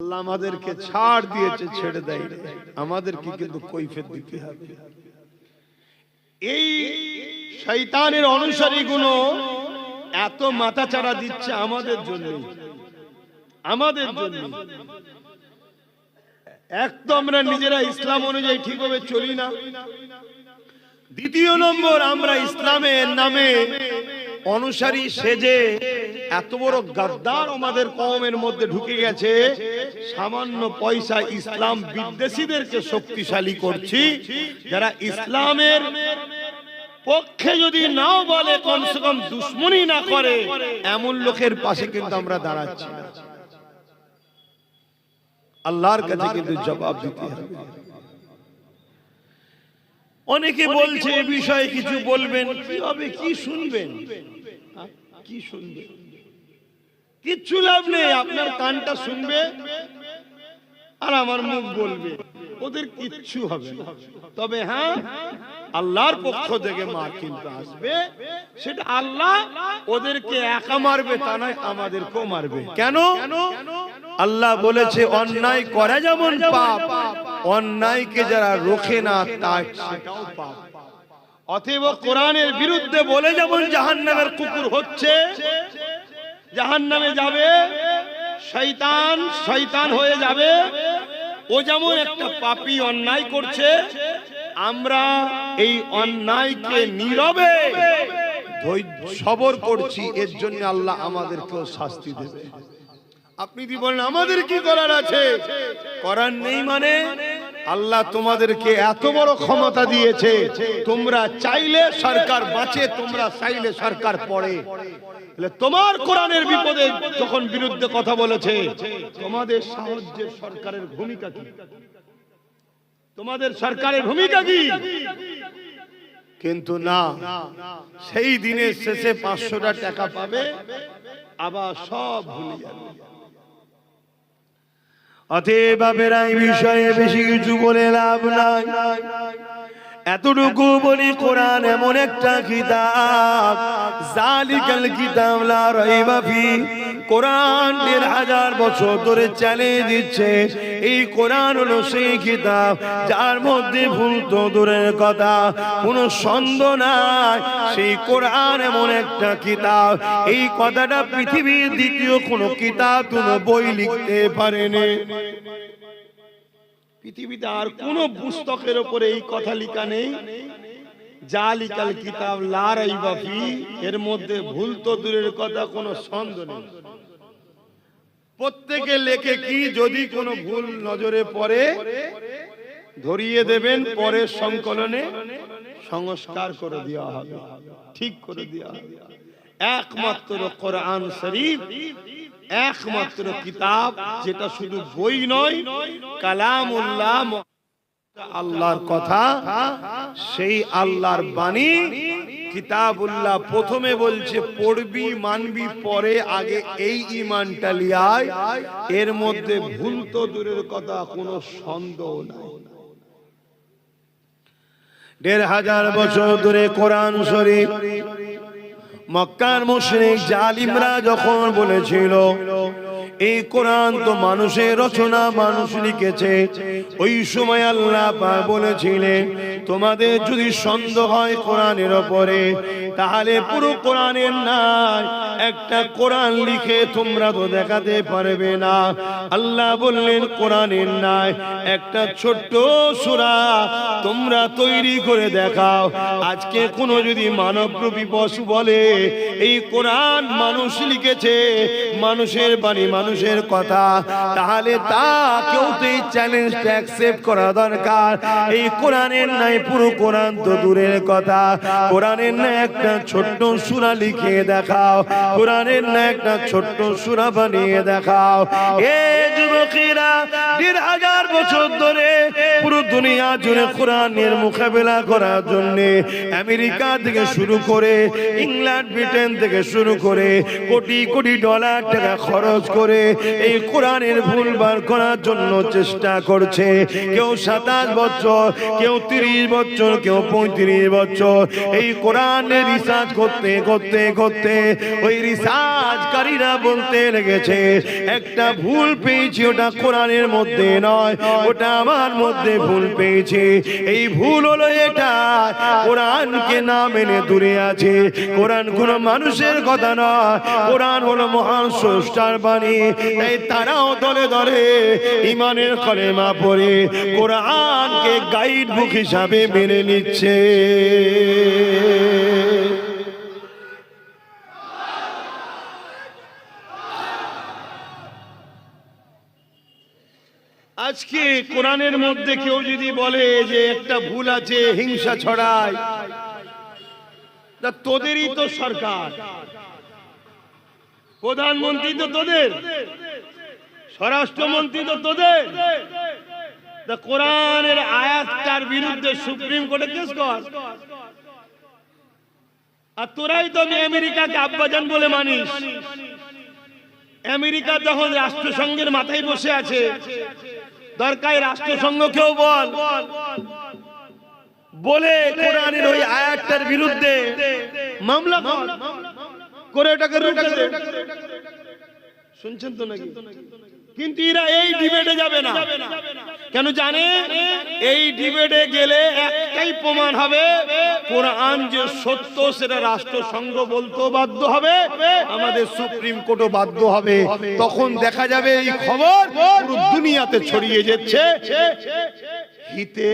আল্লাহ আমাদেরকে ছাড় দিয়েছে, ছেড়ে দেয়, আমাদেরকে কিন্তু কৈফিয়ত দিতে হবে। এই শয়তানের অনুসারীগুলো এত মাথাচাড়া দিচ্ছে আমাদের জন্য, আমাদের জন্য। এক তো আমরা নিজেরা ইসলাম অনুযায়ী ঠিকভাবে চলি না, দ্বিতীয় নম্বর আমরা ইসলামের নামে অনুসারী সেজে এত বড় গাদ্দার আমাদের কওমের মধ্যে ঢুকে গেছে, সামান্য পয়সা ইসলাম বিদ্বেষীদেরকে শক্তিশালী করছি। যারা ইসলামের পক্ষে যদি নাও বলে, কমসে কম দুশ্মনী না করে, এমন লোকের পাশে কিন্তু আমরা দাঁড়াচ্ছি না। আল্লাহর কাছে কিন্তু জবাব দিতে হবে। অনেকে বলছে এই বিষয়ে কিছু বলবেন, কি হবে, কি শুনবেন, কি শুনবেন? কিচ্ছু লাভ নেই। আপনার কানটা শুনবে আর আমার মুখ বলবে, ওদের কিচ্ছু হবে না। তবে হ্যাঁ, আল্লাহর পক্ষ থেকে মার কিন্তু আসবে। সেটা আল্লাহ ওদেরকে একা মারবে তা নয়, আমাদেরকেও মারবে। কেন? আল্লাহ বলেছে অন্যায় করা যেমন পাপ, অন্যায়কে যারা রোখে না তার সেটাও পাপ। অতএব কোরআনের বিরুদ্ধে বলে যেমন জাহান্নামের কুকুর হচ্ছে, জাহান্নামে যাবে, শয়তান শয়তান হয়ে যাবে, ও যেমন একটা পাপী অন্যায় করছে, আমরা এই অন্যায়কে নীরবে সবর করছি। এর জন্য আল্লাহ আমাদেরকেও শাস্তি দেবে। আপনি কি বলেন আমাদের কি করার আছে? করার নেই মানে আল্লাহ তোমাদেরকে এত বড় ক্ষমতা দিয়েছে, তোমরা চাইলে সরকার বাঁচে, তোমরা চাইলে সরকার পড়ে। তোমার কোরআনের বিপদে যখন বিরুদ্ধে কথা বলেছে, তোমাদের সাহায্যের সরকারের ভূমিকা কি? তোমাদের সরকারের ভূমিকা কি? কিন্তু না, সেই দিনের শেষে 500টা টাকা পাবে, আবার সব ভুলে যাবে। অতএব এই বিষয়ে বেশি কিছু বলে লাভ নাই। এতটুকু বলি, কোরআন এমন একটা কিতাব, জালিকাল কিতাব লা রাইবা ফি। কোরআন 1000 বছর ধরে চ্যালেঞ্জ দিচ্ছে, এই কোরআন হলো সেই কিতাব যার মধ্যে ভুল তো দূরের কথা, কোনো সন্দেহ নাই। সেই কোরআন এমন একটা কিতাব, এই কথাটা পৃথিবীর দ্বিতীয় কোনো কিতাব, কোনো বই লিখতে পারেনি। পৃথিবীতে আর কোন পুস্তকের উপরে এই কথা লেখা নেই, জালিকাল কিতাব লা রাইবা ফি, এর মধ্যে ভুল তো দূরের কথা, কোনো সন্দেহ নেই। প্রত্যেকে লেখে কি, যদি কোনো ভুল নজরে পড়ে ধরিয়ে দেবেন, পরের সংকলনে সংস্কার করে দেওয়া হবে, ঠিক করে দেওয়া হবে। একমাত্র কোরআন শরীফ একমাত্র কিতাব যেটা শুধু বই নয়, কালামুল্লাহ, আল্লাহর কথা, সেই আল্লাহর বাণী কিতাবুল্লাহ। প্রথমে বলছে পড়বি মানবি, পরে আগে এই ঈমানটা লিয়ায়। এর মধ্যে ভুল তো দূরের কথা, কোনো সন্দেহ নাই। 1500 বছর ধরে কোরআন শরীফ মক্কার মুশরিক জালিমরা যখন বলেছিল এই কোরআন তো মানুষের রচনা, মানুষ লিখেছে, ওই সময় আল্লাহ পাক বলেছিলেন তোমাদের যদি সন্দেহ হয় কোরআনের উপরে, তাহলে পুরো কোরআনের নাই একটা কোরআন লিখে তোমরা তো দেখাতে পারবে না। আল্লাহ বললেন কোরআনের নাই একটা ছোট্ট সূরা তোমরা তৈরি করে দেখাও। আজকে কোনো যদি মানবরূপী পশু বলে এই কোরআন মানুষ লিখেছে, মানুষের বাণী, মানুষের কথা, তাহলে তাকেও তো এই চ্যালেঞ্জটা অ্যাকসেপ্ট করা দরকার। এই কোরআনের নাই পুরো কোরআন তো দূরের কথা, কোরআনের নাই একটা ছোট্ট সূরা লিখে দেখাও, কোরআনের নাই একটা ছোট্ট সূরা বানিয়ে দেখাও। এ যুবকেরা 1500 বছর ধরে পুরো দুনিয়া জুড়ে কোরআনের মোকাবেলা করার জন্য আমেরিকা থেকে শুরু করে ইংল্যান্ড ব্রিটেন থেকে শুরু করে কোটি কোটি ডলার টাকা খরচ করে এই কোরআনের ভুল বার করার জন্য চেষ্টা করছে। কেউ 27 বছর, কেউ 30 বছর, কেউ 35 বছর এই কোরআনের রিসার্চ করতে করতে করতে ওই রিসার্চকারীরা বলতে লেগেছে একটা ভুল পেয়েছি, ওটা কোরআনের মধ্যে নয়, ওটা আমার মধ্যে ভুল পেয়েছি। এই ভুল হলো এটা, কোরআনকে না মেনে দূরে আছে। কোরআন কোনো মানুষের কথা নয়, কোরআন হলো মহান স্রষ্টার বাণী। তাই তারাও দলে দলে ইমানের কলেমা পড়ে কোরআনকে গাইড বুক হিসাবে মেনে নিচ্ছে। আজকে কোরআনের মধ্যে কেউ যদি বলে যে একটা ভুল আছে, হিংসা ছড়ায়, তা তোদেরই তো সরকার, প্রধানমন্ত্রী তো তোদের, স্বরাষ্ট্রমন্ত্রী তো তোদের, তা কোরআনের আয়াতটার বিরুদ্ধে সুপ্রিম কোর্টে কেস কর। আর তোরাই তো আমেরিকাকে আব্বাজান বলে মানিস। আমেরিকা যখন রাষ্ট্রসংঘের মাথায় বসে আছে, দরকার রাষ্ট্রসংঘকেও বল, বলে কোরআনের ওই আয়াতটার বিরুদ্ধে মামলা করে এটাকে রুখে দে। শুনছেন তো নাকি? কিন্তু এরা এই ডিবেটে যাবে না। কেন জানে? এই ডিবেটে গেলে একটাই প্রমাণ হবে, কোরআন যে সত্য সেটা রাষ্ট্রসংঘ বলতে বাধ্য হবে, আমাদের সুপ্রিম কোর্টও বাধ্য হবে। তখন দেখা যাবে এই খবর পুরো দুনিয়াতে ছড়িয়ে যাচ্ছে, হিতে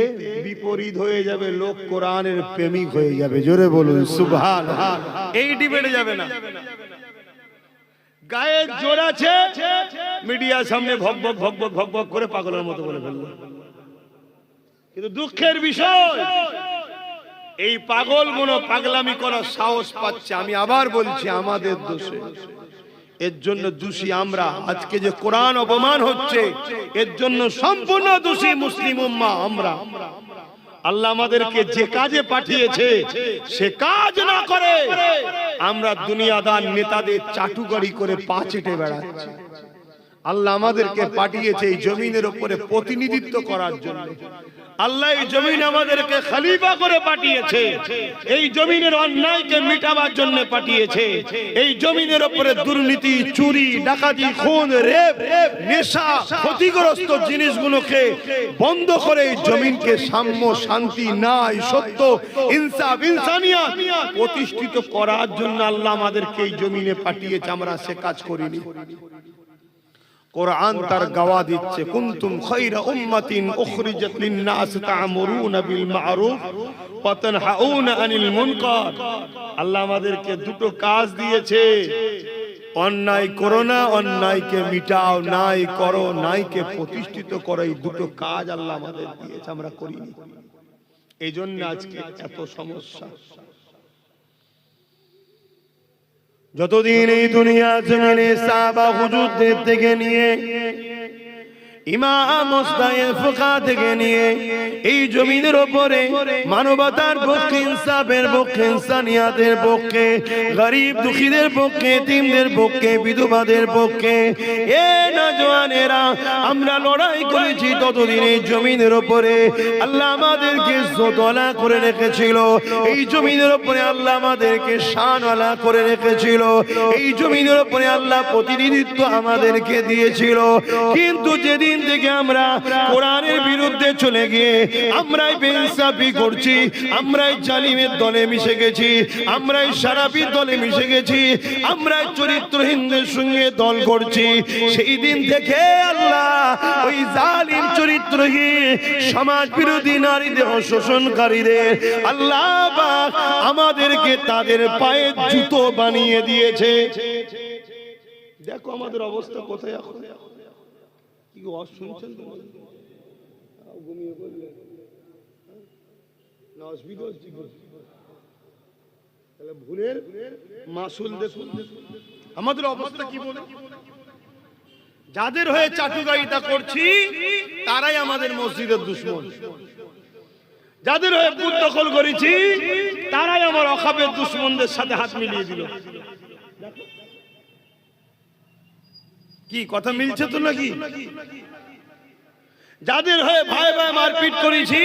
বিপরীত হয়ে যাবে, লোক কোরআনের প্রেমিক হয়ে যাবে। জোরে বলুন সুবহানাল্লাহ। এই ডিবেটে যাবে না। গায়ে জোর আছে, মিডিয়ার সামনে ভক ভক ভক ভক ভক ভক করে পাগলের মতো বলে ফেললো। কিন্তু দুঃখের বিষয়, এই পাগলগুলো পাগলামি করার সাহস পাচ্ছে। আমি আবার বলছি, আমাদের দোষে, এর জন্য দোষী আমরা। আজকে যে কোরআন অপমান হচ্ছে, এর জন্য সম্পূর্ণ দোষী মুসলিম উম্মাহ আমরা। আল্লাহ আমাদেরকে যে কাজে পাঠিয়েছে সে কাজ না করে আমরা দুনিয়াদার নেতাদের চাটুকারি করে পা চেটে বেড়াচ্ছি। আল্লাহ আমাদেরকে পাঠিয়েছে এই জমিনের উপরে প্রতিনিধিত্ব করার জন্য। আল্লাহ এই জমিন আমাদেরকে খলিফা করে পাঠিয়েছে, এই জমিনের অন্যায়কে মিটাবার জন্য পাঠিয়েছে। এই জমিনের উপরে দুর্নীতি, চুরি, ডাকাতি, খুন, রেপ, নেশা, ক্ষতিগ্রস্ত জিনিসগুলোকে বন্ধ করে এই জমিনকে সাম্য, শান্তি, ন্যায়, সত্য, ইনসাফ, ইনসানিয়াত প্রতিষ্ঠিত করার জন্য আল্লাহ আমাদেরকে এই জমিনে পাঠিয়েছে। আমরা সে কাজ করিনি। কোরআন তার গাওয়া দিচ্ছে, কুনতুম খায়রা উম্মাতিন উখরিজাত লিন-নাস তা'মুরুনা বিল মা'রুফ ওয়া তানহাউনা আনিল মুনকার। আল্লাহ আমাদেরকে দুটো কাজ দিয়েছে, অন্যায় করো না, অন্যায়কে মিটাও, ন্যায় করো, ন্যায়কে প্রতিষ্ঠিত করো। এই দুটো কাজ আল্লাহ আমাদের দিয়েছে, আমরা করিনি। এই জন্য আজকে এত সমস্যা। যতদিন এই দুনিয়া জমিনে সাহাবা হুজুরদের থেকে নিয়ে, ইমাম মুস্তাহিদ ফুকাহা থেকে নিয়ে এই জমিনের উপরে মানবতার পক্ষে, ইনসাফের পক্ষে, ইনসানিয়াতের পক্ষে, গরিব দুঃখীদের পক্ষে, এতিমদের পক্ষে, বিধবাদের পক্ষে এ নওজওয়ানেরা আমরা লড়াই করেছি। ততদিন এই জমিনের উপরে আল্লাহ আমাদেরকে যতলা করে রেখেছিল, এই জমিনের উপরে আল্লাহ আমাদেরকে শানওয়ালা করে রেখেছিল, এই জমিনের উপরে আল্লাহ প্রতিনিধিত্ব আমাদেরকে দিয়েছিল। কিন্তু যেদিন থেকে আমরা কোরআনের বিরুদ্ধে চলে গিয়ে আমরাই বেইনসাফি করছি, আমরাই জালিমের দলে মিশে গেছি, আমরাই শারাফির দলে মিশে গেছি, আমরাই চরিত্রহীনদের সঙ্গে দল করছি, সেই দিন থেকে আল্লাহ ওই জালিম চরিত্রহীন সমাজ বিরোধী নারীদের শোষণকারীদের আল্লাহ পাক আমাদেরকে তাদের পায়ে জুতো বানিয়ে দিয়েছে। দেখো আমাদের অবস্থা কোথায় এখন। কি শুনছেন তো? ঘুমিয়ে পড়লেন না? অসুবিধা হচ্ছে? তাহলে ভুলের মাসুল দেখুন আমাদের অবস্থা কি বলে। যাদের হয়ে চাটুকারিতা করছি তারাই আমাদের মসজিদের দুশমন। যাদের হয়ে বুথ দখল করেছি তারাই আমার অখাবের দুশমনদের সাথে হাত মিলিয়ে দিল। কি কথা মিলছে তো নাকি? যাদের হয়ে ভাই ভাই মারপিট করেছি,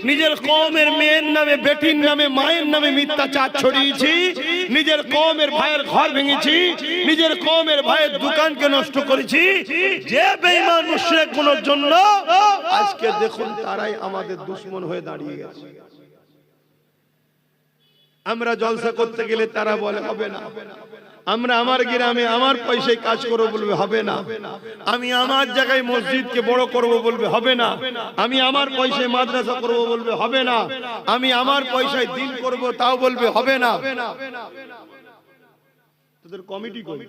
নিজের কওমের মেয়ের নামে, বেটির নামে, মায়ের নামে মিথ্যাচার ছড়িয়েছি, নিজের কওমের ভাইয়ের ঘর ভেঙেছি, নিজের কওমের ভাইয়ের দোকানকে নষ্ট করেছি, যে বেঈমান মুশরিক গুলোর জন্য আজকে দেখুন তারাই আমাদের দুশমন হয়ে দাঁড়িয়ে গেছে। আমরা জলসা করতে গেলে তারা বলে হবে না, আমরা আমার গ্রামে আমার পয়সায় কাজ করব বলবে হবে না, আমি আমার জায়গায় মসজিদকে বড় করব বলবে হবে না, আমি আমার পয়সায় মাদ্রাসা করব বলবে হবে না, আমি আমার পয়সায় দিন করব তাও বলবে হবে না। তোদের কমিটি কই?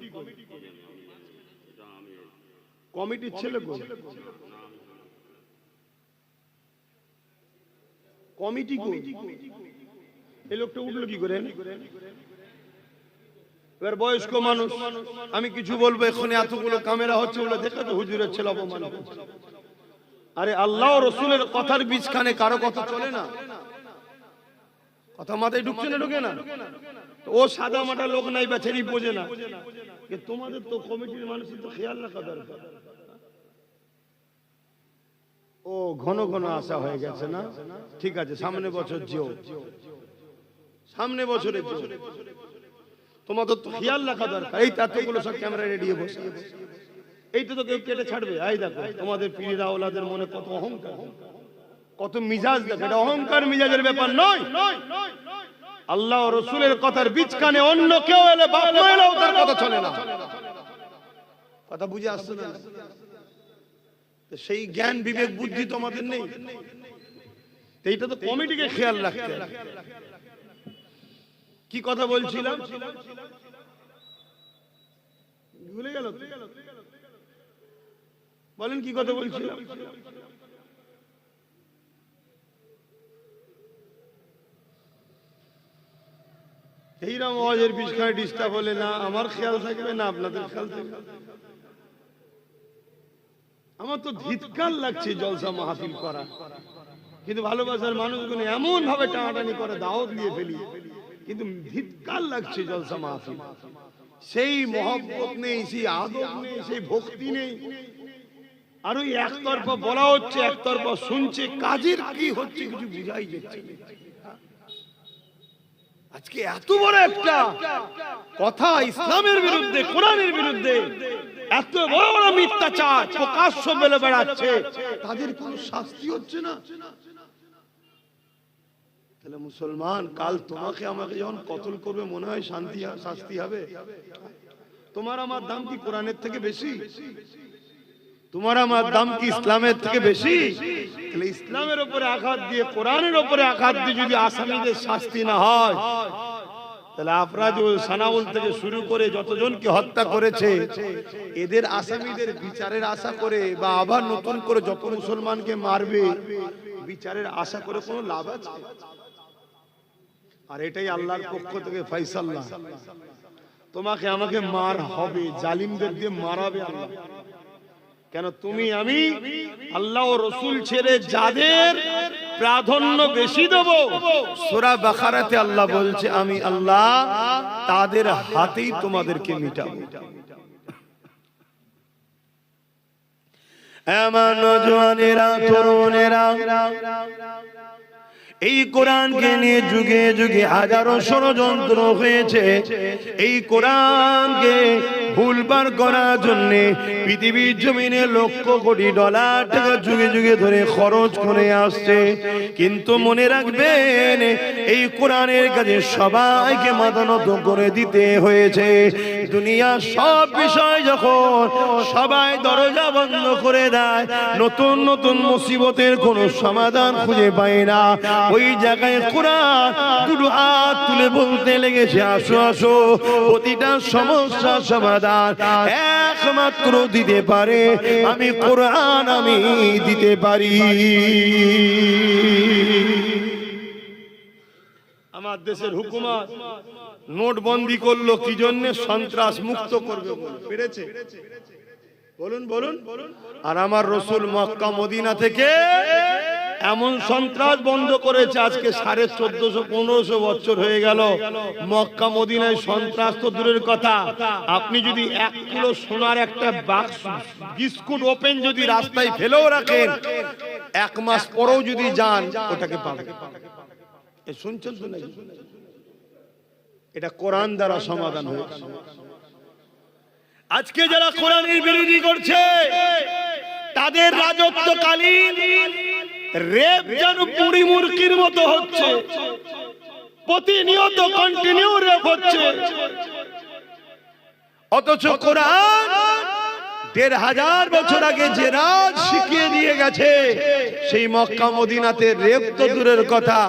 কমিটির ছেলে কই? কমিটি কই? এই লোকটা উঠলো কি করে? এবার বয়স্ক মানুষ, আমি কিছু বলবো এখানে এতগুলো ক্যামেরা হচ্ছে বলে দেখে তো হুজুরের ছেলে অপমান করছে। আরে আল্লাহ ও রসুলের কথার বীজখানে কারো কথা চলে না? কথা মাথায় ঢুকছে না? ঢুকে না? ও সাদা মাটা লোক নাই বেচারি বোঝে না। তোমাদের তো কমিটির মানুষের তো খেয়াল রাখা দরকার। ও ঘন ঘন আসা হয়ে গেছে না? ঠিক আছে, সামনে বছর যেও, সামনে বছরে যেও, তোমাদের তো খেয়াল রাখা দরকার। এই এতগুলো সব ক্যামেরা রেডি বসে, এইটা তো কেউ কেটে ছাড়বে। এই দেখো তোমাদের পীর আওলাদের মনে কত অহংকার, কত মিজাজ। দেখো এটা অহংকার মিজাজের ব্যাপার নয়। আল্লাহ ও রসুলের কথার বীজখানে অন্য কেউ এলে, বাপ মা এলেও তার কথা চলে না। কথা বুঝে আসছে না? সেই জ্ঞান বিবেক বুদ্ধি তোমাদের নেই। এইটা তো কমিটিকে খেয়াল রাখতে। কি কথা বলছিলাম ভুলে গেল? বলেন কি কথা বলছিলাম? এইরকম আওয়াজের বিষয়ে ডিস্টার্ব হলে না আমার খেয়াল থাকবে না আপনাদের খেয়াল থাকবে। আমার তো ধিক্কার লাগছে জলসা মাহফিল করা, কিন্তু ভালোবাসার মানুষগুলো এমন ভাবে টানাটানি করে দাওয়াত দিয়ে ফেলি, কিন্তু ধিক্কার লাগছে জলসা মাহফিল। সেই মহব্বত নেই, সেই আদব নেই, সেই ভক্তি নেই। আর ওই একতরফা বলা হচ্ছে, একতরফা শুনছে, কাজের কি হচ্ছে কিছু বুঝাই যাচ্ছে। আজকে এত বড় একটা কথা ইসলামের বিরুদ্ধে, কোরআনের বিরুদ্ধে, এত বড় বড় মিথ্যাচার প্রকাশ্য বলে বেড়াচ্ছে, তাদের কোনো শাস্তি হচ্ছে না। তাহলে মুসলমান, কাল তোমাকে আমাকে যখন কতল করবে মনে হয় শাস্তি হবে? তোমার আমার দাম কি কোরআনের থেকে বেশি? তোমার আমার দাম কি ইসলামের থেকে বেশি? তাহলে ইসলামের উপরে আঘাত দিয়ে, কোরআনের উপরে আঘাত দিয়ে যদি আসামিদের শাস্তি না হয়, তাহলে আফরাজুল সানাউল থেকে শুরু করে যতজনকে হত্যা করেছে এদের আসামিদের বিচারের আশা করে, বা আবার নতুন করে যত মুসলমানকে মারবে বিচারের আশা করে কোনো লাভ আছে? আর এটাই আল্লাহর পক্ষ থেকে ফয়সালা। তোমাকে আমাকে মার হবে, জালিমদের দিয়ে মারাবে আল্লাহ। কেন? তুমি আমি আল্লাহ ও রসুল ছেড়ে যাদের প্রাধান্য বেশি দেব, সূরা বাকারাতে আল্লাহ বলছে আমি আল্লাহ তাদের হাতেই তোমাদেরকে মিটাবো। আমার নওজওয়ানেরা, তরুণেরা, এই কোরআনকে নিয়ে যুগে যুগে হাজারো ষড়যন্ত্র হয়েছে। এই কোরআনকে ভুলবার করার জন্য পৃথিবীর জমিনে লক্ষ কোটি ডলার টাকা যুগে যুগে ধরে খরচ করে আসছে। কিন্তু মনে রাখবেন, এই কোরআনের কাছে সবাইকে মাথা নত করে দিতে হয়েছে। দুনিয়ার সব বিষয় যখন সবাই দরজা বন্ধ করে দেয়, নতুন নতুন মুসিবতের কোনো সমাধান খুঁজে পায় না, ওই জায়গায় কোরআন দুটো হাত তুলে বলতে লেগেছে, আসো আসো, প্রতিটা সমস্যার সমাধান একমাত্র দিতে পারে আমি কোরআন, আমি দিতে পারি। আমার দেশের হুকুমত নোটবন্দি করলো কি জন্য? সন্ত্রাস মুক্ত করবে বলে। পেরেছে? বলুন বলুন। আর আমার রসুল মক্কা মদিনা থেকে এমন সন্ত্রাস বন্ধ করেছে, আজকে 1450-1500 বছর হয়ে গেল। মক্কা মদিনায় সন্ত্রাস তো দূরের কথা, আপনি যদি 1 কিলো সোনার একটা বাক্স বিস্কুট ওপেন যদি রাস্তায় ফেলেও রাখেন, 1 মাস পরেও যদি যান ওটাকে পাবেন। শুনছেন তো নাকি? এটা কোরআন দ্বারা সমাধান হয়েছে। আজকে যারা কোরআনের বিরোধী করছে তাদের রাজত্বকালীন রেপ যেন পুরি মুরগির মতো হচ্ছে, প্রতিনিয়ত কন্টিনিউ রেপ হচ্ছে। অথচ কোরআন 1500 বছর আগে যে রাজ শিখিয়ে দিয়ে গেছে, সেই মক্কা মদিনাতে রেপ তো দূরের কথা,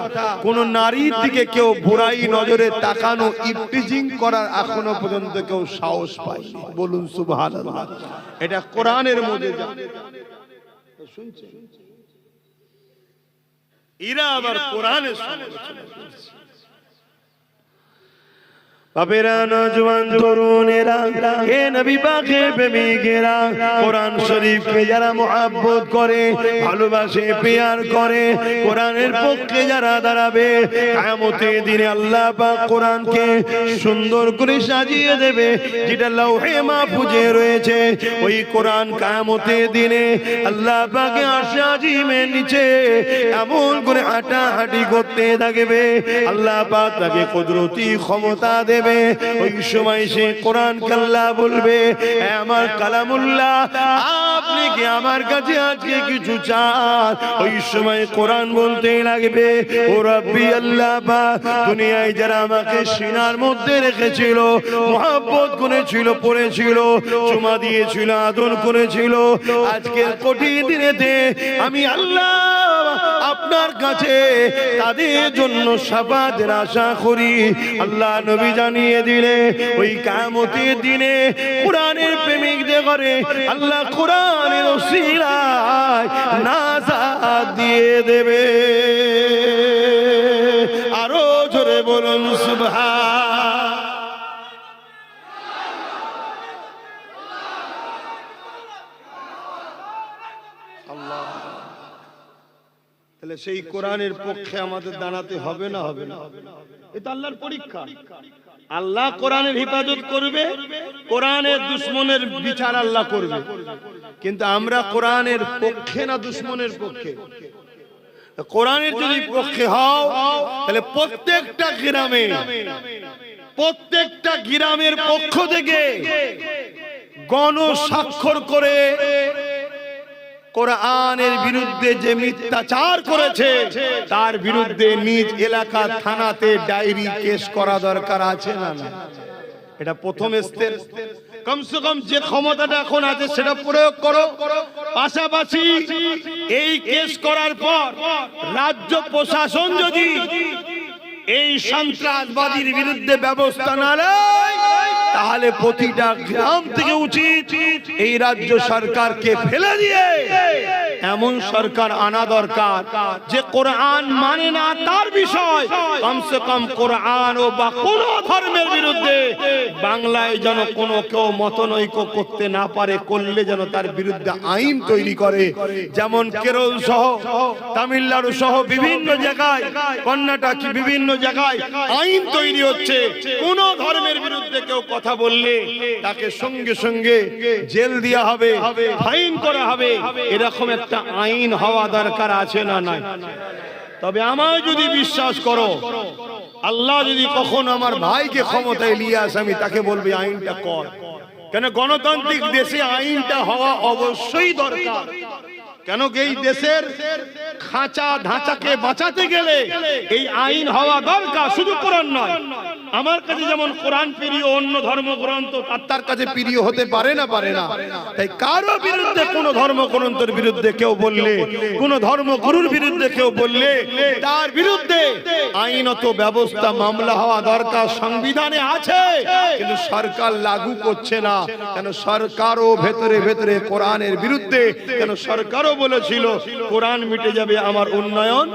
কোন নারীর দিকে কেউ বুড়াই নজরে তাকানো, ইফটিজিং করার এখনো পর্যন্ত কেউ সাহস পায়নি। বলুন সুবহানাল্লাহ। এটা কোরআনের মধ্যে শুনছে, এরা আবার কোরআনের সমালোচনা করছে। বাবেরা, নওজওয়ান তরুণেরা, হে নবী পাকের প্রেমিকেরা, কোরআন শরীফকে যারা মুহাব্বত করে, ভালোবাসে, প্যার করে, কোরআনের পক্ষে যারা দাঁড়াবে, কিয়ামতের দিনে আল্লাহ পাক কোরআনকে সুন্দর করে সাজিয়ে দেবে, যেটা লৌহে মাহফুজে রয়েছে। ওই কোরআন কিয়ামতের দিনে আল্লাহ পাকে আরশে আজিমের নিচে এমন করে হাঁটাহাঁটি করতে থাকবে, আল্লাহ পাক তাকে কুদরতি ক্ষমতা দেবে। ওই সময় সে কোরআন আল্লাহ বলবে, আমার কালামুল্লাহ, আপনি কি আমার কাছে আজকে কিছু চান? ওই সময় কোরআন বলতে লাগবে, ও রব্বি আল্লাহ পাক, দুনিয়ায় যারা আমাকে সিনার মধ্যে রেখেছিল, মুহাব্বত করেছিল, পড়েছিল, চুমা দিয়েছিল, আদর করেছিল, আজকের কঠিন দিনেতে আমি আল্লাহ আপনার কাছে তাদের জন্য শাফাতের আশা করি। আল্লাহ নবী জানিয়ে দিলে ওই কিয়ামতের দিনে কোরআনের প্রেমিকদের ঘরে আল্লাহ কোরআনের ওসিলায় নাজাত দিয়ে দেবে। আরো জোরে বলুন সুবহান। আল্লাহ, তাহলে সেই কোরআনের পক্ষে আমাদের দাঁড়াতে হবে না হবে না? এটা আল্লাহর পরীক্ষা। আল্লাহ কোরআনের হিফাজত করবে, কোরআনের দুশমনের বিচার আল্লাহ করবে। কিন্তু আমরা কোরআনের পক্ষে না দুশমনের পক্ষে? কোরআনের যদি পক্ষে হও, তাহলে প্রত্যেকটা গ্রামের পক্ষ থেকে গণস্বাক্ষর করে কোরআনের বিরুদ্ধে যে মিথ্যাচার করেছে তার বিরুদ্ধে নিজ এলাকা থানাতে ডায়েরি কেস করা দরকার আছে না না? এটা প্রথম স্টেপ। কমসে কম যে ক্ষমতাটা এখন আছে সেটা প্রয়োগ করো। পাশাপাশি এই কেস করার পর রাজ্য প্রশাসন যদি এই সন্ত্রাসবাদীর বিরুদ্ধে ব্যবস্থা না নেয়, তাহলে প্রতিটা গ্রাম থেকে উচিত এই রাজ্য সরকারকে ফেলে দিয়ে এমন সরকার আনা দরকার যে কোরআন মানে না তার বিষয়, কমসে কম কোরআন ও বা কোন ধর্মের বিরুদ্ধে বাংলায় যেন কোনো কেউ মতনৈক্য করতে না পারে, করলে যেন তার বিরুদ্ধে আইন তৈরি করে। যেমন কেরল সহ, তামিলনাড়ু সহ বিভিন্ন জায়গায়, কর্ণাটক, বিভিন্ন জায়গায় আইন তৈরি হচ্ছে। কোন ধর্মের বিরুদ্ধে কেউ কথা বললে তাকে সঙ্গে সঙ্গে জেল দেওয়া হবে, ফাইন করা হবে। এরকম একটা আইন হওয়া দরকার আছে না নাই? তবে আমায় যদি বিশ্বাস করো, আল্লাহ যদি কখনো আমার ভাইকে ক্ষমতায় নিয়ে আসে, আমি তাকে বলবো আইনটা কর। কেন? গণতান্ত্রিক দেশে আইনটা হওয়া অবশ্যই দরকার। কেন? এই দেশের খাঁচা ধাঁচাকে বাঁচাতে গেলে এই আইন হওয়া দরকার, শুধু কোরআন নয়। আমার কাছে যেমন কোরআন প্রিয়, অন্য ধর্মগ্রন্থ তার কাছে প্রিয় হতে পারে না, পারে না। তাই কারো বিরুদ্ধে, কোন ধর্মগ্রন্থের বিরুদ্ধে কেউ বললে, কোন ধর্মগুরুর বিরুদ্ধে কেউ বললে, তার বিরুদ্ধে আইনত ব্যবস্থা, মামলা হওয়া দরকার। সংবিধানে আছে, কিন্তু সরকার লাগু করছে না। কেন? সরকারও ভেতরে ভেতরে কোরআনের বিরুদ্ধে। কেন? সরকারও বলেছিল কোরআন মিটে যাবে, আমার উন্নয়ন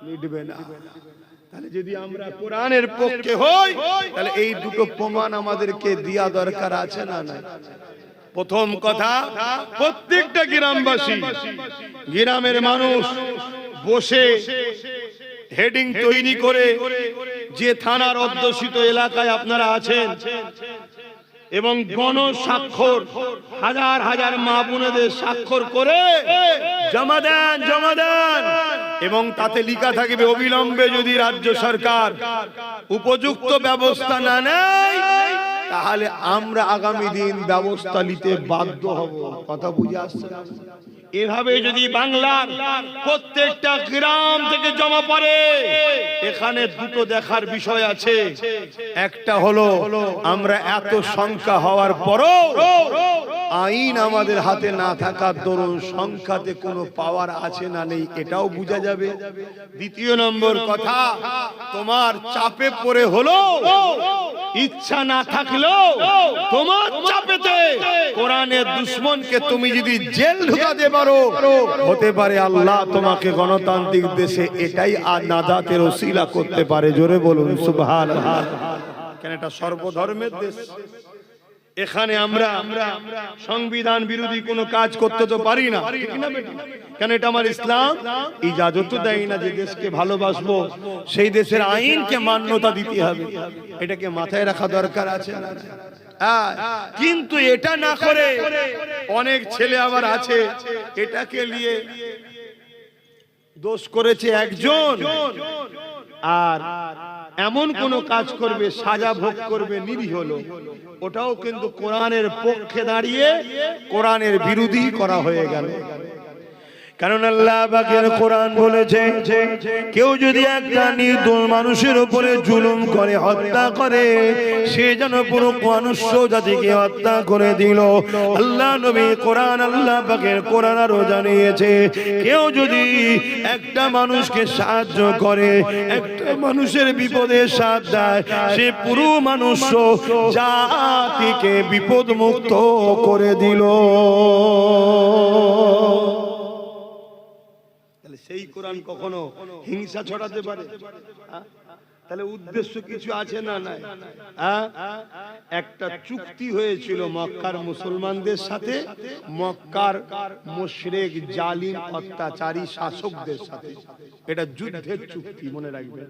মিটবে না। তাহলে যদি আমরা কোরআনের পক্ষে হই, তাহলে এই দুটো প্রমাণ আমাদেরকে দেয়া দরকার আছে না নাই? প্রথম কথা, প্রত্যেকটা গ্রামবাসী, গ্রামের মানুষ বসে হেডিং তৈরি করে যে থানার অধ্যুষিত এলাকায় আপনারা আছেন এবং গণস্বাক্ষর হাজার হাজার মা বোনেদের স্বাক্ষর করে জমা দেন এবং তাতে লেখা থাকবে অবিলম্বে যদি রাজ্য সরকার উপযুক্ত ব্যবস্থা না নেয় তাহলে আমরা আগামী দিন ব্যবস্থা নিতে বাধ্য হব। কথা বুঝে আসছে? এভাবে যদি বাংলার প্রত্যেকটা গ্রাম থেকে জমা পড়ে, এখানে দুটো দেখার বিষয় আছে। একটা হলো আমরা এত সংখ্যা হওয়ার পরও আইন আমাদের হাতে না থাকার দরুন সংখ্যাতে কোনো পাওয়ার আছে না নেই এটাও বোঝা যাবে। দ্বিতীয় নম্বর কথা, তোমার চাপে পড়ে হলো, ইচ্ছা না থাকলেও তোমার চাপেতে কোরআনের দুশমনকে তুমি যদি জেল ঢুকাতে পারো, হতে পারে আল্লাহ তোমাকে গণতান্ত্রিক দেশে এটাই নাজাতের ওসিলা করতে পারে। জোরে বলুন সুবহানাল্লাহ। কেন এটা সর্বধর্মের দেশ, এখানে আমরা সংবিধান বিরোধী কোনো কাজ করতে তো পারি না, কেন এটা আমার ইসলাম ইজাজত দেয় না যে দেশকে ভালোবাসবো সেই দেশের আইনকে মান্যতা দিতে হবে। এটাকে মাথায় রাখা দরকার আছে। কিন্তু এটা না করে অনেক ছেলে আবার আছে এটাকে নিয়ে দোষ করেছে একজন, আর এমন কোন কাজ করবে, সাজা ভোগ করবে নিরীহ লোক, ওটাও কিন্তু কোরআনের পক্ষে দাঁড়িয়ে কোরআনের বিরোধী করা হয়ে গেল। কারণ আল্লাহ পাকের কোরআন বলেছে কেউ যদি একটা নির্দোষ মানুষের উপরে জুলুম করে, হত্যা করে, সে যেন পুরো মানুষ জাতিকে হত্যা করে দিল। আল্লাহ নবী কোরআন, আল্লাহ পাকের কোরআন আরো জানিয়েছে কেউ যদি একটা মানুষকে সাহায্য করে, একটা মানুষের বিপদে সাথ দেয়, সে পুরো মানুষ জাতিকে বিপদ মুক্ত করে দিল। সেই কোরআন কখনো হিংসা ছড়াতে পারে? তাহলে উদ্দেশ্য কিছু আছে না নাই? একটা চুক্তি হয়েছিল মক্কার মুসলমানদের সাথে মক্কার মুশরিক জালিম অত্যাচারী শাসকদের সাথে। এটা যুদ্ধের চুক্তি, মনে রাখবে।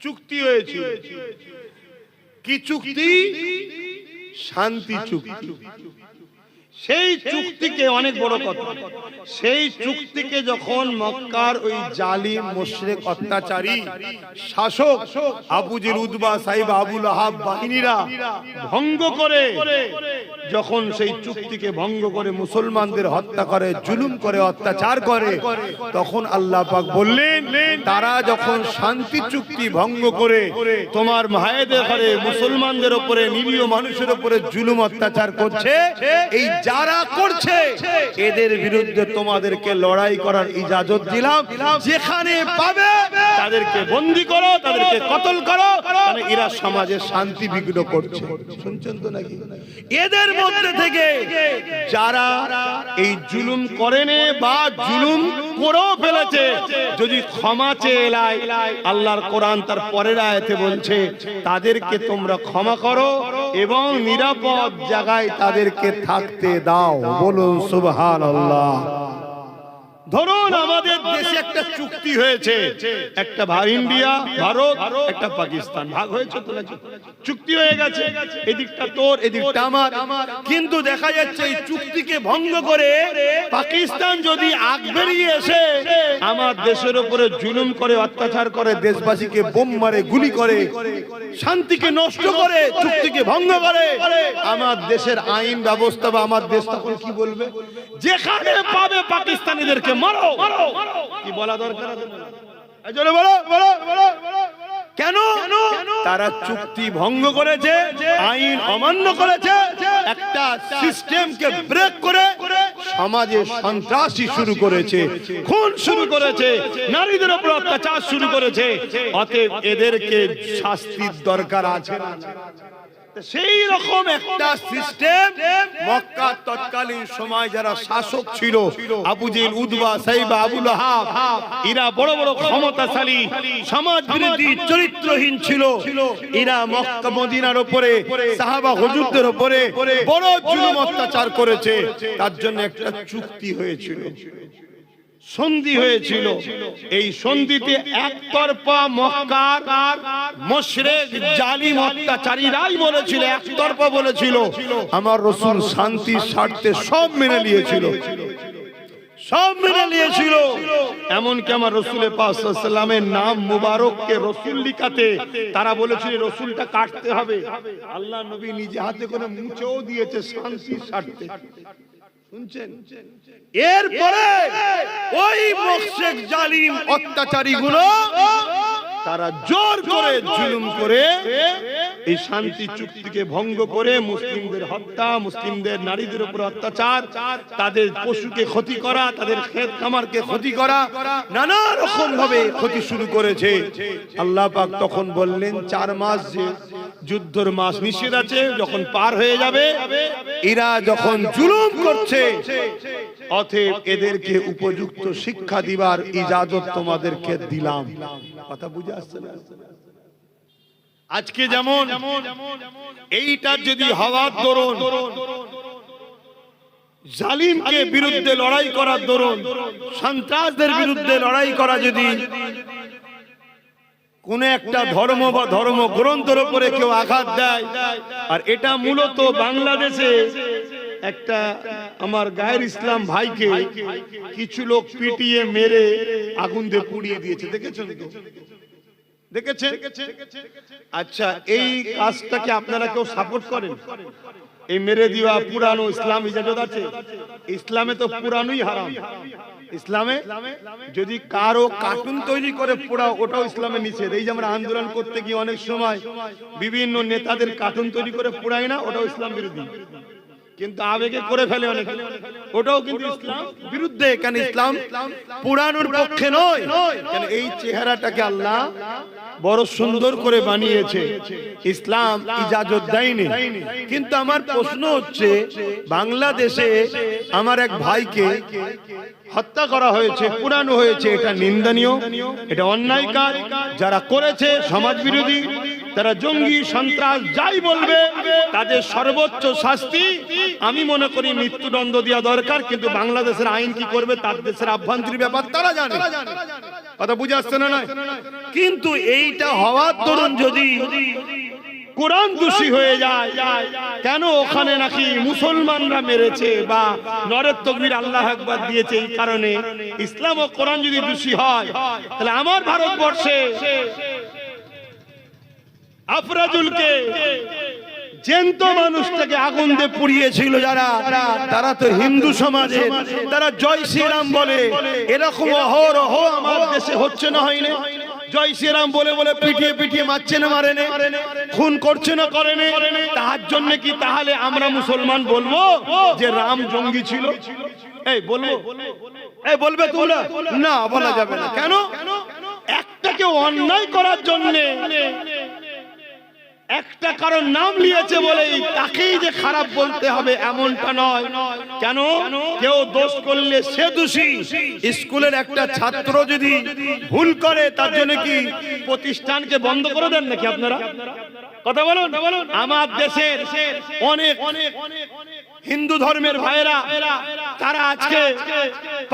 চুক্তি হয়েছিল, কি চুক্তি? শান্তি চুক্তি। সেই চুক্তিকে, অনেক বড় কথা, সেই চুক্তিকে যখন মক্কার ওই জালিম মুশরিক অত্যাচারী শাসক আবু জেল, উতবা, সাইবা, আবুল আহাব বাহিনীরা ভঙ্গ করে, যখন সেই চুক্তিকে ভঙ্গ করে মুসলমানদের হত্যা করে, জুলুম করে, অত্যাচার করে, তখন আল্লাহ পাক বললেন তারা যখন শান্তি চুক্তি ভঙ্গ করে তোমার ভাইদের ঘরে মুসলমানদের উপরে, নিরীহ মানুষের উপরে জুলুম অত্যাচার করছে, এই যারা করছে এদের বিরুদ্ধে তোমাদেরকে লড়াই করার ইজাজত দিলাম। যেখানে পাবে তাদেরকে বন্দী করো, তাদেরকে কতল করো, কারণ এরা সমাজে শান্তি বিঘ্ন করছে। শুনছেন তো নাকি? এদের মধ্যে থেকে যারা এই জুলুম করেনি বা জুলুম করেও ফেলেছে, যদি ক্ষমা চেয়ে এলাই, আল্লাহর কোরআন তার পরের আয়াতে বলছে তাদেরকে তোমরা ক্ষমা করো এবং নিরাপদ জায়গায় তাদেরকে থাকতে দাও। বলুন সুবহানাল্লাহ। ধরুন আমাদের দেশে একটা চুক্তি হয়েছে, একটা ইন্ডিয়া, ভারত, একটা পাকিস্তান ভাগ হয়েছে তো নাকি? চুক্তি হয়ে গেছে, এদিকটা তোর, এদিকটা আমার। কিন্তু দেখা যাচ্ছে এই চুক্তিকে ভঙ্গ করে পাকিস্তান যদি আগ বেরিয়ে এসে আমার দেশের উপরে জুলুম করে, অত্যাচার করে, দেশবাসীকে বোম মারে, গুলি করে, শান্তিকে নষ্ট করে, চুক্তিকে ভঙ্গ করে, আমার দেশের আইন ব্যবস্থা বা আমার দেশ তখন কি বলবে? যেখানে পাবে পাকিস্তানিদেরকে মারো। কি বলা দরকার আছে? কেন? তারা চুক্তি ভঙ্গ করেছে, আইন অমান্য করেছে, একটা সিস্টেমকে ব্রেক করে সমাজে সন্ত্রাসী শুরু করেছে, খুন শুরু করেছে, নারীদের উপর অত্যাচার শুরু করেছে। অতএব এদেরকে শাস্তির দরকার আছে। সেই রকম একটা সিস্টেম মক্কার তৎকালীন সময় যারা শাসক ছিল, আবু জেহেল, উতবা, সাইবা, আবু লাহাব, এরা বড় বড় ক্ষমতাশালী, সমাজ বিরোধী, চরিত্রহীন ছিল। এরা মক্কা মদিনার উপরে, সাহাবা হুজুরদের উপরে বড় জুলুম অত্যাচার করেছে। তার জন্য একটা চুক্তি হয়েছিল, সন্ধি হয়েছিল। এই সন্ধিতে একতরফা মক্কার মুশরিক জালিম অত্যাচারীরাই বলেছিল, একতরফা বলেছিল আমার রাসূল শান্তির স্বার্থে সব মেনে নিয়েছিল, সব মেনে নিয়েছিল। এমনকি আমার রাসূল পাক সাল্লাল্লাহু আলাইহি ওয়াসাল্লামের নাম মুবারককে রাসূল লিখাতে তারা বলেছিল রাসূলটা কাটতে হবে। আল্লাহ নবী নিজে হাতে করে মুছেও দিয়েছে শান্তির স্বার্থে। শুনছেন? এরপরে ওই মুশরিক জালিম অত্যাচারী গুলো তারা জোর করে জুলুম করে এই শান্তি চুক্তিকে ভঙ্গ করে মুসলিমদের হত্যা, মুসলিমদের নারীদের উপর অত্যাচার, তাদের পশুকে ক্ষতি করা, তাদের ক্ষেত খামারকে ক্ষতি করা, নানা রকম ভাবে ক্ষতি শুরু করেছে। আল্লাহ পাক তখন বললেন 4 মাস যে যুদ্ধের মাস নিষেধ আছে, যখন পার হয়ে যাবে, এরা যখন জুলুম করছে, অতএব এদেরকে উপযুক্ত শিক্ষা দিবার ইজাজত তোমাদেরকে দিলাম। কথা বুঝে আসছে না? আজকে যেমন এইটা যদি হওয়ার দরুন, জালিমকে বিরুদ্ধে লড়াই করার দরুন, সন্ত্রাসদের বিরুদ্ধে লড়াই করা যদি কোন একটা ধর্ম বা ধর্ম গ্রন্থের উপরে কেউ আঘাত দেয়, আর এটা মূলত বাংলাদেশে একটা আমার গায়ের ইসলাম ভাইকে কিছু লোক পিটিয়ে মেরে আগুন দিয়ে পুড়িয়ে দিয়েছে, দেখেছেন তো? দেখেছেন? আচ্ছা, এই কাজটাকে আপনারা কেউ সাপোর্ট করেন? এই মেরে দেওয়া পুরানো ইসলাম ইজাজত আছে? ইসলামে তো পুরানোই হারাম। ইসলামে যদি কারো কার্টুন তৈরি করে পোড়াও, ওটাও ইসলামে নিষেধ। এই যে আমরা আন্দোলন করতে গিয়ে অনেক সময় বিভিন্ন নেতাদের কার্টুন তৈরি করে পোড়াই না, ওটাও ইসলাম বিরোধী। কিন্তু আবেগে করে ফেলে অনেক, ওটাও কিন্তু ইসলাম বিরুদ্ধে। কেন ইসলাম পুরানোর পক্ষে নয়? কেন এই চেহারাটাকে আল্লাহ বড় সুন্দর করে বানিয়েছে, ইসলাম ইজাজত দেয়নি। কিন্তু আমার প্রশ্ন হচ্ছে, বাংলাদেশে আমার এক ভাইকে হত্যা করা হয়েছে, পুরানো হয়েছে, এটা নিন্দনীয়, এটা অন্যায় কাজ। যারা করেছে সমাজ বিরোধী, তারা জঙ্গি, সন্ত্রাস, যাই বলবে, তাদের সর্বোচ্চ শাস্তি আমি মনে করি মৃত্যুদণ্ড দেওয়া দরকার। কিন্তু বাংলাদেশের আইন কি করবে, তার দেশের আভ্যন্তরীণ ব্যাপার তারা জানে। কথা বুঝে আসছে না? কিন্তু এইটা হওয়ার দরুন যদি কোরআন দোষী হয়ে যায়, কেন ওখানে নাকি মুসলমানরা মেরেছে বা নরের তাকবীর আল্লাহু আকবার দিয়েছে, এই কারণে ইসলাম ও কোরআন যদি দোষী হয়, তাহলে আমার ভারতবর্ষে আফরাজুলকে জ্যান্ত মানুষটাকে আগুন দিয়ে পুড়িয়েছিল যারা, তারা তো হিন্দু সমাজে, তারা জয় শ্রীরাম বলে। এরকম অহরহ আমার দেশে হচ্ছে না, হয়নি? জয় শ্রীরাম বলে বলে পিটিয়ে পিটিয়ে মারছে না, মারে না, খুন করছে না, করে না। তার জন্য কি তাহলে আমরা মুসলমান বলবো যে রাম জঙ্গি ছিল? এই বলবো? এই বলবে তোমরা? না, বলা যাবে না। কেন? একটাকে অন্যায় করার জন্য একটা কারণ নাম নিয়েছে বলেই তাকেই যে খারাপ বলতে হবে এমনটা নয়। কেন? কেউ দোষ করলে সে দোষী। স্কুলের একটা ছাত্র যদি ভুল করে, তার জন্য কি প্রতিষ্ঠানকে বন্ধ করে দেন নাকি আপনারা? কথা বলুন। আমার দেশের অনেক হিন্দু ধর্মের ভাইরা, তারা আজকে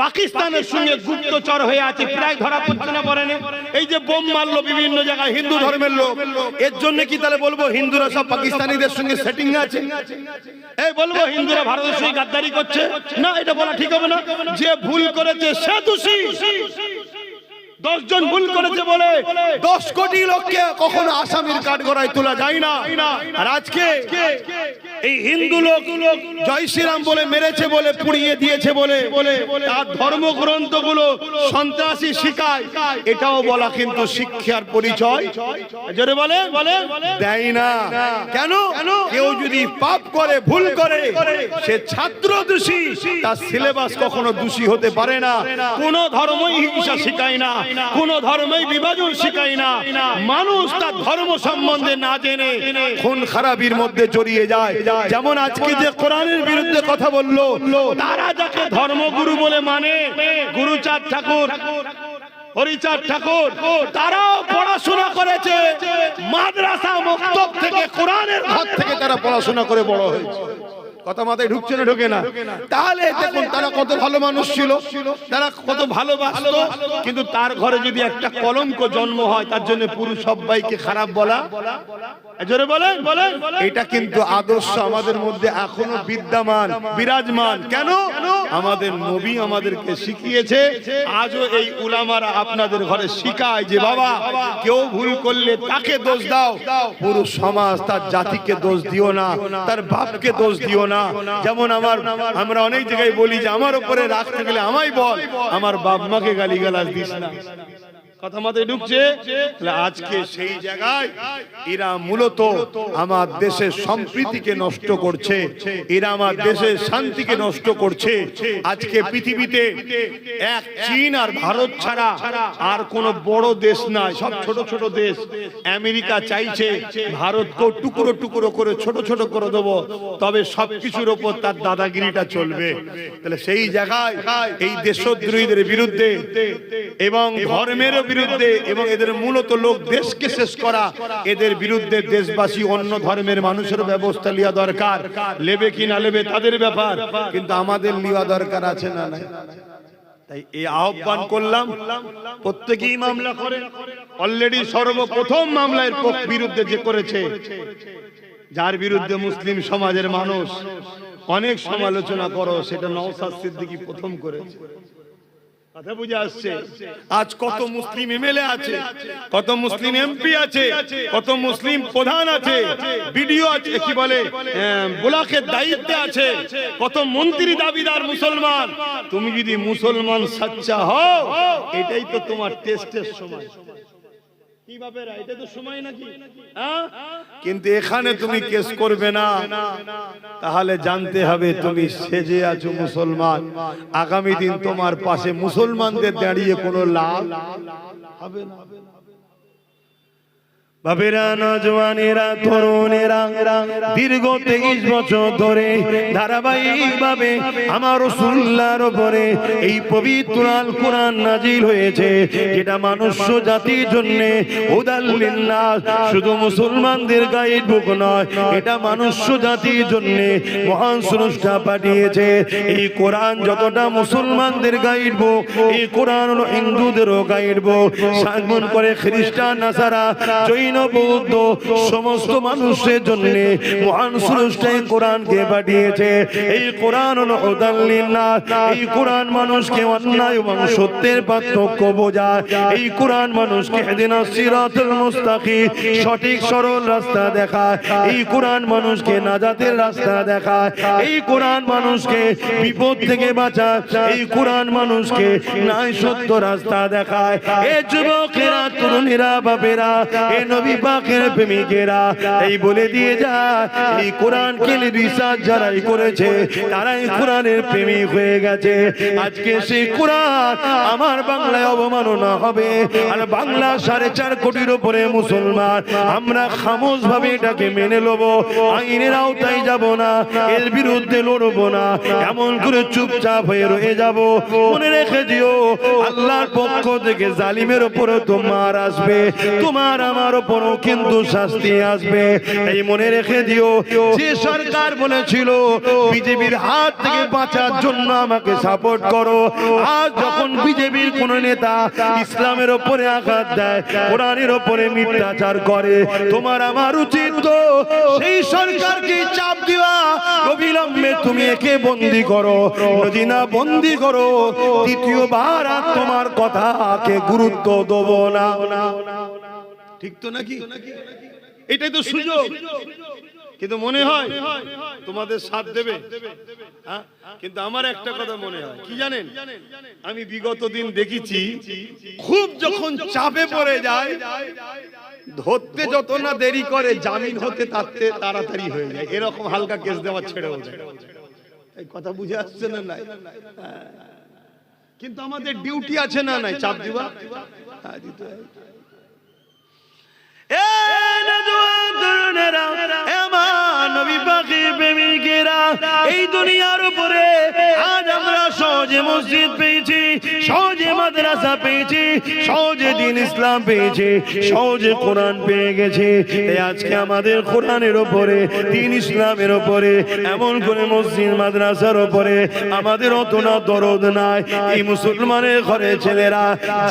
পাকিস্তানের সঙ্গে গুপ্তচর হয়ে আছে, প্রায় ধরা পড়ছে না, বলেন? এই যে বোম মারলো বিভিন্ন জায়গায় হিন্দু ধর্মের লোক, এর জন্য কি তাহলে বলবো হিন্দুরা সব পাকিস্তানিদের সঙ্গে সেটিং আছে? এই বলবো হিন্দুরা ভারতের সঙ্গে গাদ্দারি করছে? না, এটা বলা ঠিক হবে না। যে ভুল করেছে সে দোষী। 10 জন ভুল করেছে বলে 10 কোটি লোককে কখনো আসামির কাঠগড়ায় তোলা যায় না। আর আজকে এই হিন্দু লোক জয় শ্রীরাম বলে মেরেছে বলে পুড়িয়ে দিয়েছে বলে তার ধর্মগ্রন্থগুলো সন্ত্রাসী শিখায়, এটাও বলা কিন্তু শিক্ষার পরিচয় জোরে বলে দেয় না। কেন? কেউ যদি পাপ করে ভুল করে সে ছাত্র দোষী, তার সিলেবাস কখনো দোষী হতে পারে না। কোন ধর্মই হিংসা শিখায় না, কোন ধর্মই বিভাজন শিখায় না। মানুষ তার ধর্ম সম্বন্ধে না জেনে খুন খারাপির মধ্যে জড়িয়ে যায়। যেমন আজকে যে কোরআনের বিরুদ্ধে কথা বললো, তারা যাকে ধর্মগুরু বলে মানে, গুরুচাঁদ ঠাকুর, হরিচাঁদ ঠাকুর, তারাও পড়াশোনা করেছে মাদ্রাসা মক্তব থেকে, কোরআনের ঘর থেকে তারা পড়াশোনা করে বড় হয়েছে। কথা মাথায় ঢুকছে না? ঢোকে না? তাহলে দেখুন তারা কত ভালো মানুষ ছিল, তারা কত ভালোবাসত। কিন্তু তার ঘরে যদি একটা কলঙ্ক জন্ম হয়, তার জন্য পুরো সবাইকে খারাপ বলা, জোরে বলেন, এটা কিন্তু আদর্শ আমাদের মধ্যে এখনো বিদ্যমান, বিরাজমান। কেন? আমাদের নবী আমাদেরকে শিখিয়েছে। আজও এই উলামারা আপনাদের ঘরে শিখায় যে বাবা, কেউ ভুল করলে তাকে দোষ দাও, পুরো সমাজ তার জাতিকে দোষ দিও না, তার বাপকে দোষ দিও না। যেমন আমরা অনেক জায়গায় বলি যে আমার উপরে রাগ থাকলে আমায় বল, আমার বাপ মাকে গালিগালাজ দিস না। কথা মাথায় ঢুকছে? আজকে সেই জায়গায় এরা মূলত আমার দেশের সম্প্রীতিকে নষ্ট করছে, এরা আমার দেশের শান্তিকে নষ্ট করছে। আজকে পৃথিবীতে এক চীন আর ভারত ছাড়া আর কোন বড় দেশ নাই, সব ছোট ছোট দেশ। আমেরিকা চাইছে ভারতকে টুকরো টুকরো করে ছোট ছোট করে দেবো, তবে সবকিছুর ওপর তার দাদাগিরিটা চলবে। তাহলে সেই জায়গায় এই দেশদ্রোহীদের বিরুদ্ধে এবং ধর্মের বিরুদ্ধে এবং এদের মূলত লোক দেশকে শেষ করা, এদের বিরুদ্ধে দেশবাসী অন্য ধর্মের মানুষের ব্যবস্থা নেওয়া দরকার। নেবে কি না নেবে তাদের ব্যাপার, কিন্তু আমাদের নেওয়া দরকার আছে না? তাই এই আহ্বান করলাম, প্রত্যেকেই মামলা করে। অলরেডি সর্বপ্রথম মামলার বিরুদ্ধে যে করেছে, যার বিরুদ্ধে মুসলিম সমাজের মানুষ অনেক সমালোচনা করো, সেটা নওশাদ সিদ্দিকী প্রথম করেছে। কথা বুঝে আসছে? আজ কত মুসলিম এমএলএ আছে, কত মুসলিম এমপি আছে, কত মুসলিম প্রধান আছে, বিডিও আছে, কি বলে ব্লকের দায়িত্বে আছে, কত মন্ত্রী দাবিদার মুসলমান। তুমি যদি মুসলমান সচ্চা হও, এটাই তো তোমার টেস্টের সময়। কিন্তু এখানে তুমি কেস করবে না, তাহলে জানতে হবে তুমি সেজে আছো মুসলমান। আগামী দিন তোমার পাশে মুসলমানদের দাঁড়িয়ে কোনো লাভ হবে না। বাবেরা, নজওয়ানেরা, তরুণেরা দীর্ঘ 23 বছর ধরে ধারাবাহিকভাবে আমার রাসূলুল্লাহর উপরে এই পবিত্র আল কোরআন নাজিল হয়েছে, যেটা মনুষ্য জাতির জন্য হুদাল লিন্নাস, শুধু মুসলমানদের গাইড বুক নয়, এটা মনুষ্য জাতির জন্য মহান স্রষ্টা পাঠিয়েছে। এই কোরআন যতটা মুসলমানদের গাইড বুক, এই কোরআন হলো হিন্দুদেরও গাইড বুক। সামন করে খ্রিস্টান, নাসারা, জৈন, বৌদ্ধ সমস্ত মানুষের জন্য মহান স্রষ্টা কোরআনকে পাঠিয়েছে। এই কোরআন হলো হুদাল লিন্নাস। এই কোরআন মানুষকে অন্যায় এবং সত্যের পার্থক্য বোঝায়। এই কোরআন মানুষকে ইহদিনাস সিরাতাল মুস্তাকিম, সঠিক সরল রাস্তা দেখায়। এই কোরআন মানুষকে নাজাতের রাস্তা দেখায়। এই কোরআন মানুষকে বিপদ থেকে বাঁচায়। এই কোরআন মানুষকে ন্যায় সত্য রাস্তা দেখায়। এ যুবকেরা, তরুণীরা, বাপেরা, এ নবী পাকের প্রেমিকেরা, এই বলে দিয়ে যায়, এই কোরআনকে রিসার্চ যারাই করেছে তারাই কোরআনের প্রেমিক হয়ে গেছে। আজকে সেই কোরআন আমার বাংলায় অবমাননা হবে, আর বাংলা 4.5 কোটির উপরে মুসলমান, আমরা খামোশ ভাবে এটাকে মেনে নেব, আইনের আওতায় যাব না, এর বিরুদ্ধে লড়বো না, এমন করে চুপচাপ হয়ে রয়ে যাব। মনে রেখে দিও, আল্লাহর পক্ষ থেকে জালিমের উপরে তোমার আসবে, তোমার আমার উপরও কিন্তু শাস্তি আসবে। এই মনে রেখে দিও, যে সরকার বলেছিল বিজেপির হাত থেকে বাঁচার জন্য আমাকে সাপোর্ট করো, আজ যখন বিজেপির কোন নেতা ইসলামের উপরে আঘাত দেয়, কোরআনের উপরে মিথ্যাচার করে, তোমার আমার উচিত তো সেই সরকারকে চাপ দেওয়া, অবিলম্বে তুমি একে বন্দী করো, যদি না বন্দী করো দ্বিতীয়বার আর তোমার কথাকে গুরুত্ব দেবো না। ঠিক তো নাকি? এটাই তো সুযোগ। কিন্তু মনে হয় তোমাদের সাথ দেবে। হ্যাঁ, কিন্তু আমার একটা কথা মনে হয় কি জানেন, আমি বিগত দিন দেখেছি খুব যখন চাপে পড়ে যায়, ধরতে যত না দেরি করে জামিন হতে তাতে তাড়াতাড়ি হয়ে যায়, এরকম হালকা কেস দেওয়া ছেড়ে যায়। এই কথা বুঝে আসছে না? নাই, কিন্তু আমাদের ডিউটি আছে না নাই চাপ দিবা। হ্যাঁ, দিতে হয়। এই দুনিয়ার উপরে আজ আমরা সহজে মসজিদ পেয়েছি, সহজে মাদ্রাসা পেয়েছি, সহজে দ্বীন ইসলাম পেয়েছি, সহজে কোরআন পেয়ে গেছে। আজকে আমাদের কোরআনের উপরে, দ্বীন ইসলামের উপরে, এমন করে মসজিদ মাদ্রাসার উপরে আমাদের অত না দরদ নাই। এই মুসলমানের ঘরে ছেলেরা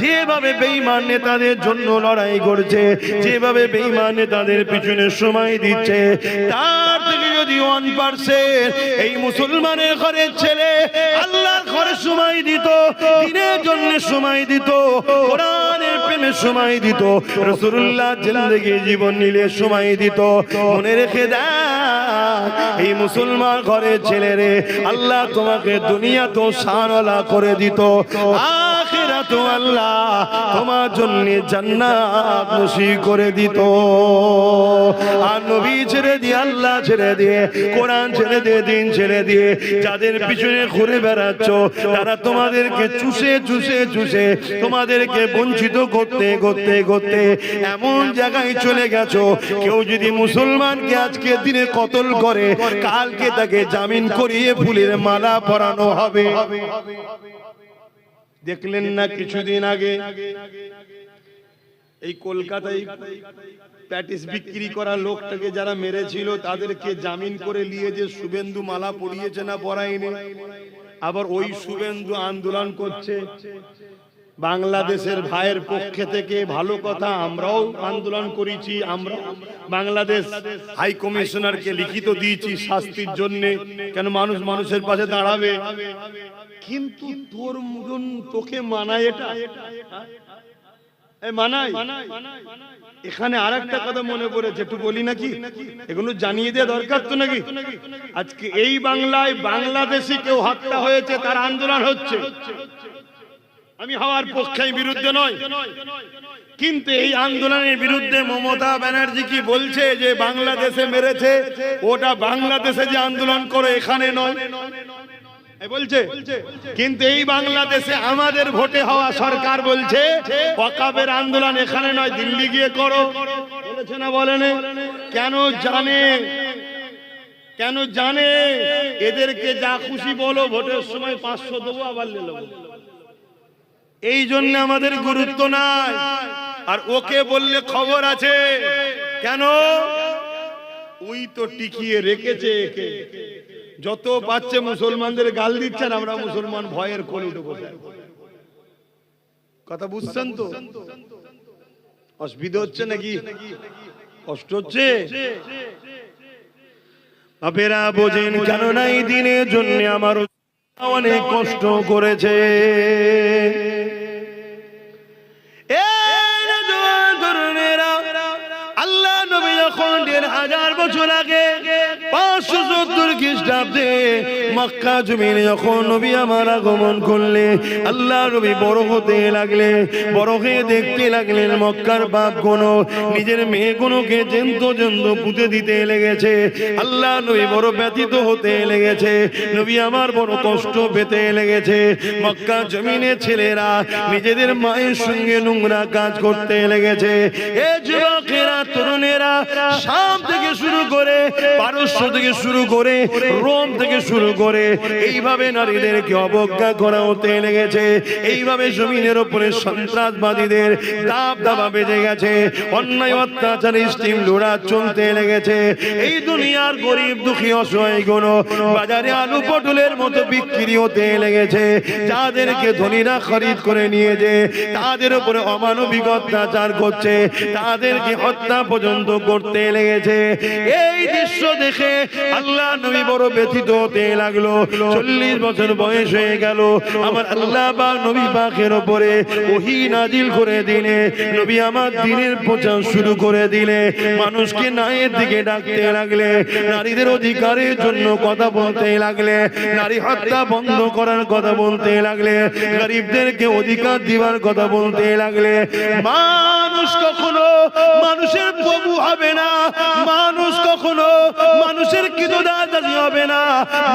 যেভাবে বেঈমান নেতাদের জন্য লড়াই করছে, যেভাবে বেঈমান নেতাদের পিছনে সময় দিচ্ছে, তার থেকে যদি 1% এই মুসলমানের ঘরের ছেলে আল্লাহর ঘরে সময় দিত, দ্বীনের জন্য সময় দিত, কোরআনের প্রেমে সময় দিত, রাসূলুল্লাহ জিন্দেগি জীবন নিলে সময় দিত, মনে রেখে দেন এই মুসলমান ঘরের ছেলেরে আল্লাহ তোমাকে দুনিয়া তো শানওয়ালা করে দিত, আখিরাত আল্লাহ তোমার জন্য জান্নাত নসিব করে দিত। আর নবী ছেড়ে দিয়ে, আল্লাহ ছেড়ে দিয়ে, কোরআন ছেড়ে দিয়ে, দ্বীন ছেড়ে দিয়ে যাদের পিছনে ঘুরে বেড়াচ্ছ, তারা তোমাদেরকে চুষে চুষে চুষে তোমাদেরকে বঞ্চিত করতে করতে করতে এমন জায়গায় চলে গেছো, কেউ যদি মুসলমানকে আজকে দিনে কতল করে, কালকে তাকে জামিন করিয়ে ফুলের মালা পরানো হবে। দেখলেন না কিছুদিন আগে এই কলকাতায় প্যাটিস বিক্রি করা লোকটাকে যারা মেরেছিল, তাদেরকে জামিন করে নিয়ে যে শুভেন্দু মালা পরিয়েছে না পরায়নি, আবার ওই শুভেন্দু আন্দোলন করছে বাংলাদেশের ভাইয়ের পক্ষে থেকে। ভালো কথা, আমরাও আন্দোলন করেছি, আমরা বাংলাদেশ হাই কমিশনারকে লিখিত দিয়েছি শাস্তির জন্য, কেন মানুষ মানুষের পাশে দাঁড়াবে। কিন্তু তোর মন তোকে মানায় এটা? মানায়? এখানে আরেকটা কথা মনে পড়েছে, একটু বলি নাকি? এগুলো জানিয়ে দেওয়া দরকার তো নাকি? আজকে এই বাংলায় বাংলাদেশি কেউ হত্যা হয়েছে, তার আন্দোলন হচ্ছে। আমি হওয়ার পক্ষে, বিরুদ্ধে নয়, কিন্তু এই আন্দোলনের বিরুদ্ধে মমতা ব্যানার্জি কি বলছে যে বাংলাদেশে মেরেছে, ওটা বাংলাদেশে যে আন্দোলন করে এখানে নয় বলছে। কিন্তু এই বাংলাদেশে আমাদের ভোটে হওয়া সরকার বলছে ওয়াকাফের আন্দোলন এখানে নয়, দিল্লি গিয়ে করো। বলেছে না বলেনি? কেন জানে, কেন জানে এদেরকে যা খুশি বলো, ভোটের সময় 500 দেবো, আবার নিল। এই জন্য আমাদের গুরুত্ব নাই। আর ওকে বললে খবর আছে, কেন? ওই তো টিকিয়ে রেখেছে একে, যত পাচ্ছে মুসলমানদের গাল দিচ্ছেন, আমরা মুসলমান ভয়ের কোলে ঢুকে যাই। কথা বুঝছেন তো? অসুবিধা হচ্ছে নাকি? কষ্ট হচ্ছে? আপনারা বোঝেন কেন না এই দিনের জন্য আমার অনেক কষ্ট করেছে। আল্লাহ নবী যখন 1000 বছর আগে 570 খ্রিস্টাব্দে মক্কা জমিনে যখন নবী আমার আগমন করলে, আল্লাহ নবী বড় হতে লাগলে, বড় হয়ে দেখতে লাগলেন মক্কার বাপগুলো নিজের মেয়েগুলোকে জেন্ত জেন্ত পুঁতে দিতে লেগেছে। আল্লাহ নবী বড় ব্যথিত হতে লেগেছে, নবী আমার বড় কষ্ট পেতে লেগেছে। মক্কা জমিনে ছেলেরা নিজেদের মায়ের সঙ্গে নোংরা কাজ করতে লেগেছে। এ যুবকেরা, তরুণেরা, শাম থেকে শুরু করে, পারস্য থেকে শুরু করে, রোম থেকে শুরু করে, এইভাবে নারীদেরকে অবজ্ঞা করা হতে লেগেছে। এইভাবে জমিনের উপরে সন্ত্রাসবাদীদের দাবদাবা বেজে গেছে, অন্যায় অত্যাচার স্টিম লোড়া চলতে লেগেছে। এই দুনিয়ার গরিব দুঃখী অসহায় গুলো বাজারে আলু পটলের মতো বিক্রি হতে লেগেছে। যাদেরকে ধনীরা খরিদ করে নিয়ে যে তাদের উপরে অমানবিক অত্যাচার করছে, তাদেরকে হত্যা পর্যন্ত করতে লেগেছে। এই দৃশ্য দেখে আল্লাহ নবী বড় ব্যথিত হতে লাগলো। লাগলো। 40 বছর বয়স হয়ে গেল, আমার আল্লাহ পাক নবী পাকের উপরে ওহী নাজিল করে দিলে। নবী আমার দ্বীনের প্রচার শুরু করে দিলে, মানুষকে ন্যায়ের দিকে ডাকতে লাগলে, নারীদের অধিকারের জন্য কথা বলতে লাগলে, নারী হত্যা বন্ধ করার কথা বলতে লাগলে, গরিবদেরকে অধিকার দিবার কথা বলতে লাগলে। মানুষ কখনো মানুষের প্রভু হবে না, মানুষ কখনো মানুষের কিদদাদাজি হবে না,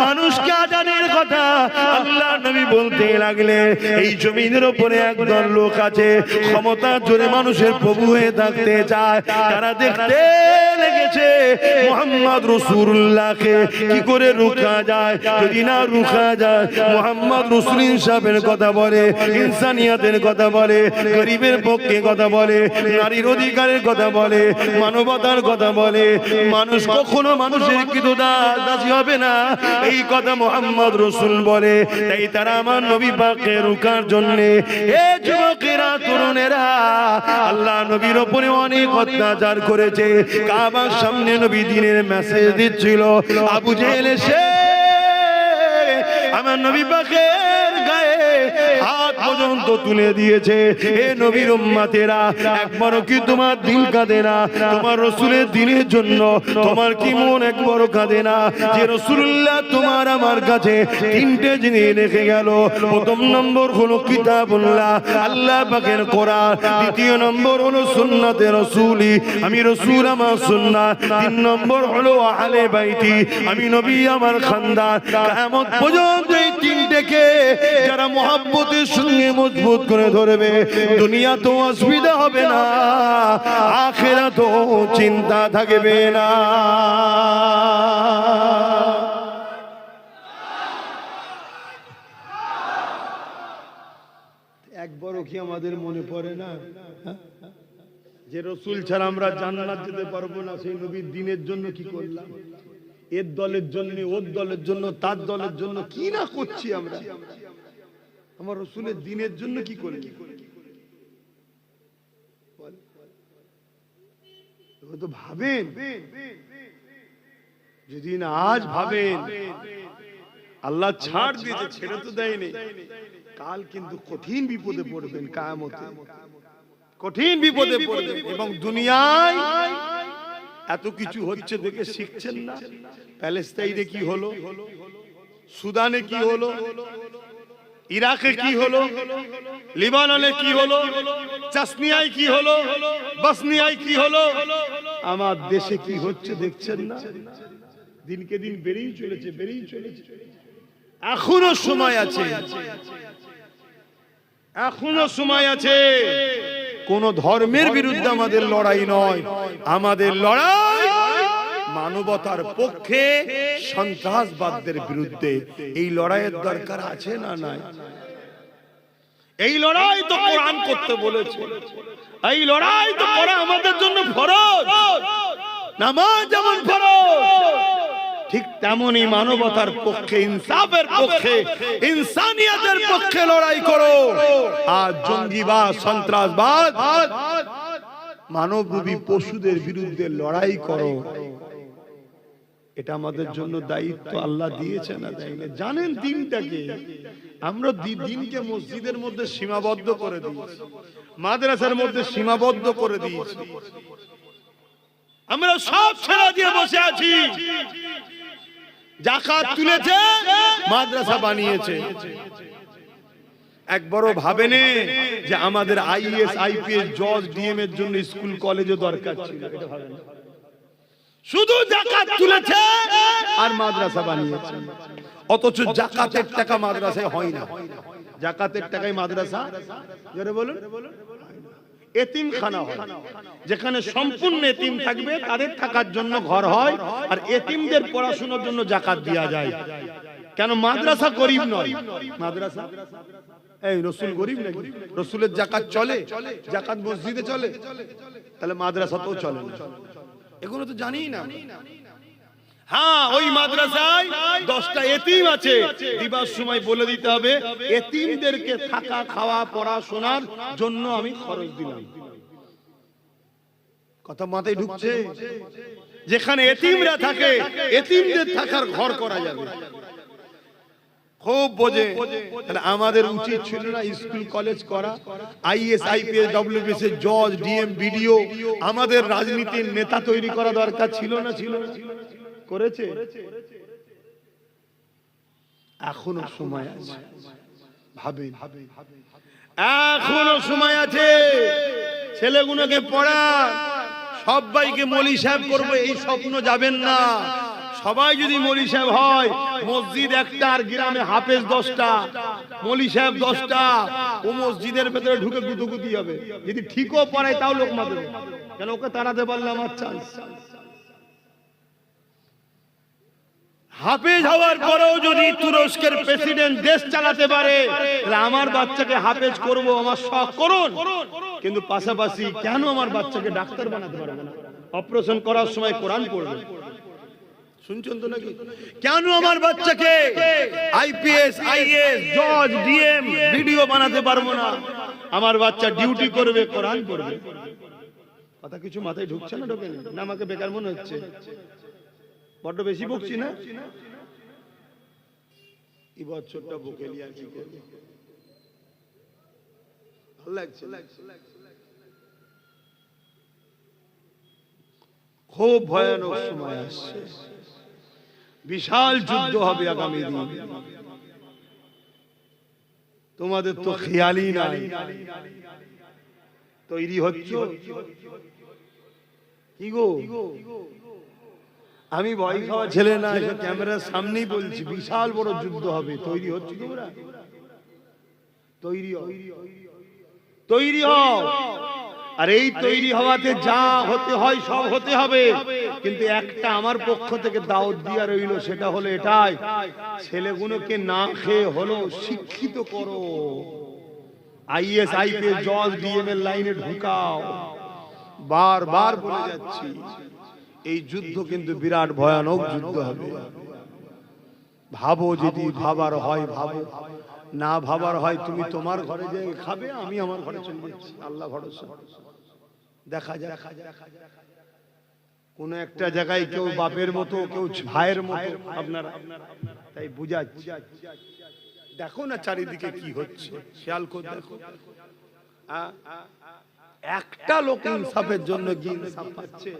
মানুষকে আজানের কথা আল্লাহ নবী বলতে লাগলে। এই জমিনের উপরে একদল লোক আছে, ক্ষমতার জোরে মানুষের প্রভু হয়ে থাকতে চায়। তারা দেখতে লেগেছে মুহাম্মদ রাসূলুল্লাহকে কি করে রুখা যায়। যদি না রুখা যায়, মুহাম্মদ রাসূল ইনসাফের কথা বলে, ইনসানিয়তের কথা বলে, গরিবের পক্ষে কথা বলে, নারীর অধিকারের কথা বলে, মানবতার কথা বলে, মানুষ কখনো মানুষের কিদদাদাজি হবে না, এই কথা মুহাম্মদ রাসূল বলে। তাই তারা আমার নবী পাককে রুখার জন্য, এ যুবকেরা, তরুণেরা, আল্লাহ নবীর উপরে অনেক অত্যাচার করেছে। কাবার সামনে নবী দ্বীনের মেসেজ দিচ্ছিল, আবু জেহেল এসে আমার নবী পাকের গায়ে হাত পর্যন্ত তুলে দিয়েছে। এ নবীর উম্মতেরা, একবারও কি তোমার দিল কাঁদে না? তোমার রাসূলের দ্বীনের জন্য তোমার কি মন একবারও কাঁদে না? যে রাসূলুল্লাহ তোমার আমার কাছে 3টে জিনিস রেখে গেল। প্রথম নম্বর হলো কিতাবুল্লাহ, আল্লাহ পাকের কোরআন। দ্বিতীয় নম্বর হলো সুন্নাতে রাসূলি, আমি রাসূল আমার সুন্নাত। 3 নম্বর হলো আহলে বাইতি, আমি নবী আমার খানদান। কিয়ামত পর্যন্ত এই 3টেকে যারা মুহাব্বতের সঙ্গে মজবুত করে ধরবে, দুনিয়া তো অসুবিধা হবে না, আখিরাতেও চিন্তা থাকবে না। একবারও কি আমাদের মনে পড়ে না যে রাসূল ছাড়া আমরা জান্নাত যেতে পারবো না? সেই নবীর দ্বীনের জন্য কি করলাম? এর দলের জন্য, ওর দলের জন্য, তার দলের জন্য কি না করছি আমরা। আমার রাসূলের দ্বীনের জন্য কি করলি? তো ভাবেন, যদি না আজ ভাবেন, আল্লাহ ছাড় দিয়েছে, ছেড়ে তো দেয়নি। কাল কিন্তু কঠিন বিপদে পড়বেন, কিয়ামতে কঠিন বিপদে পড়বেন। এবং দুনিয়ায় এত কিছু হচ্ছে দেখে শিখছেন না? প্যালেস্টাইনে কি হলো, সুদানে কি হলো, ইরাকে কি হলো, লিবাননে কি হলো, চাসনিয়ায় কি হলো, বসনিয়ায় কি হলো, আমার দেশে কি হচ্ছে দেখছেন না? দিনকে দিন বেড়েই চলেছে, বেড়েই চলেছে। এখনো সময় আছে, এখনো সময় আছে। কোন ধর্মের বিরুদ্ধে আমাদের লড়াই নয়, আমাদের লড়াই মানবতার পক্ষে, সন্ত্রাসবাদদের বিরুদ্ধে। এই লড়াইয়ের দরকার আছে না নাই? এই লড়াই তো কোরআন করতে বলেছে, এই লড়াই তো করা আমাদের জন্য ফরজ। নামাজ যেমন ফরজ, ঠিক তেমনি মানবতার পক্ষে, ইনসাফের পক্ষে, ইনসানিয়তের পক্ষে লড়াই করো। আর জঙ্গিবাদ, সন্ত্রাসবাদ, মানবরূপী পশুদের বিরুদ্ধে লড়াই করো। এটা আমাদের জন্য দায়িত্ব আল্লাহ দিয়েছেন না দেয়নি? জানেন দিনটাকে আমরা দিনকে মসজিদের মধ্যে সীমাবদ্ধ করে দিয়েছি, মাদ্রাসার মধ্যে সীমাবদ্ধ করে দিয়েছি। আমরা সব ছেড়ে দিয়ে বসে আছি। যাকাত তুলেছে, মাদ্রাসা বানিয়েছে। একবারও ভাবেনি যে আমাদের আইএস, আইপিএস, জজ, ডিএম এর জন্য স্কুল কলেজও দরকার ছিল? এটা ভাবেন। শুধু যাকাত তুলেছে আর মাদ্রাসা বানিয়েছে। অথচ যাকাতের টাকা মাদ্রাসায় হয় না। যাকাতের টাকায় মাদ্রাসা, জোরে বলুন, এতিমখানা হয়, যেখানে সম্পূর্ণ এতিম থাকবে, তাদের থাকার জন্য ঘর হয়, আর এতিমদের পড়াশোনার জন্য যাকাত দেওয়া যায়। কেন? মাদ্রাসা গরিব নয়। মাদ্রাসা, এই রাসূল গরিব নাকি? রাসূলের যাকাত চলে, যাকাত মসজিদে চলে, তাহলে মাদ্রাসাতেও চলে না। এগুলো তো জানি না। হ্যাঁ, ওই মাদ্রাসায় 10টা এতিম আছে, দিবার সময় বলে দিতে হবে এতিমদেরকে থাকা, খাওয়া, পড়াশোনার জন্য আমি খরচ দিলাম। কথা মাথায় ঢুকছে? যেখানে এতিমরা থাকে, এতিমদের থাকার ঘর করা যাবে। খুব বোঝে। তাহলে আমাদের উচিত ছিল না স্কুল কলেজ করা, আইএস আইপিএস ডব্লিউবিএস এর জজ ডিএম বিডিও, আমাদের রাজনীতির নেতা তৈরি করা দরকার ছিল না? ছিল না? করেছে? এখনো সময় আছে, ভাবেন, এখনো সময় আছে। ছেলেগুলোকে পড়া, সবাইকে মৌলভী সাহেব করবো এই স্বপ্ন যাবেন না। সবাই যদি মৌলভী সাহেব হয়, মসজিদ একটা আর গ্রামে হাফেজ 10টা, মৌলভী সাহেব 10টা, ও মসজিদের ভেতরে ঢুকে গুতুগুতি হবে। যদি ঠিকও পড়ায় তাও লোক মারবে, কেন ওকে তাড়াতে পারলে আমার চান্স। হাফেজ হওয়ার পরেও যদি তুরস্কের প্রেসিডেন্ট দেশ চালাতে পারে, তাহলে আমার বাচ্চাকে হাফেজ করব, আমার শখ করুন, কিন্তু পাশাপাশি কেন আমার বাচ্চাকে ডাক্তার বানাতে পারবে না? অপারেশন করার সময় কোরআন পড়বে, শুনছেন তো নাকি? কেন আমার বাচ্চাকে আইপিএস আইএস জজ ডিএম ভিডিও বানাতে পারবো না? আমার বাচ্চা ডিউটি করবে, কোরআন পড়বে। কথা কিছু মাথায় ঢুকছে না? ঢোকে না? আমাকে বেকার মনে হচ্ছে? বড্ড বেশি বকছি না? এই বছরটা বকে নিয়ে আর কি করবে? ভালো লাগছে? খুব ভয়ানক সময় আসছে, বিশাল যুদ্ধ হবে আগামী দিন। তোমাদের তো খেয়ালই নাই, তৈরি হচ্ছে কি গো? আমি ভয় খাওয়া ছেলে না, ক্যামেরার সামনেই বলছি, বিশাল বড় যুদ্ধ হবে। তৈরি হচ্ছে তোমরা? তৈরি হও, তৈরি হও। আর এই তৈরি হওয়াতে যা হতে হয় সব হতে হবে, কিন্তু একটা আমার পক্ষ থেকে দাওয়াত দিয়া রইল, সেটা হলো এটাই, ছেলেগুলোকে না খেয়ে হলো শিক্ষিত করো, আইএস আইপিএস জজ ডিএম এর লাইনে ঢুকাও। বারবার বলে যাচ্ছি, এই যুদ্ধ কিন্তু বিরাট ভয়ানক যুদ্ধ হবে। ভাবো, যদি ভাবার হয় ভাবো, না ভাবার হয় তুমি তোমার ঘরে যে খাবে, আমি আমার ঘরে চলে যাচ্ছি, আল্লাহ ভরসা। দেখা যাক, কোন একটা জায়গায় কেউ বাপের মতো, কেউ ভাইয়ের মতো আপনারা, তাই বুঝাচ্ছি। দেখো না চারিদিকে কি হচ্ছে, খেয়াল করে দেখো। একটা লোক ইনসাফের জন্য কি ইনসাফ পাচ্ছে?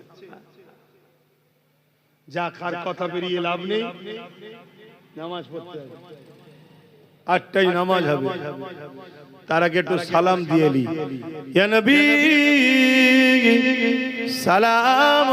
যা কার কথা বেরিয়ে লাভ নেই, নামাজ পড়তে হবে, 8টায় নামাজ হবে। তার আগে একটু সালাম দিয়ে নি, ইয়া নবী সালাম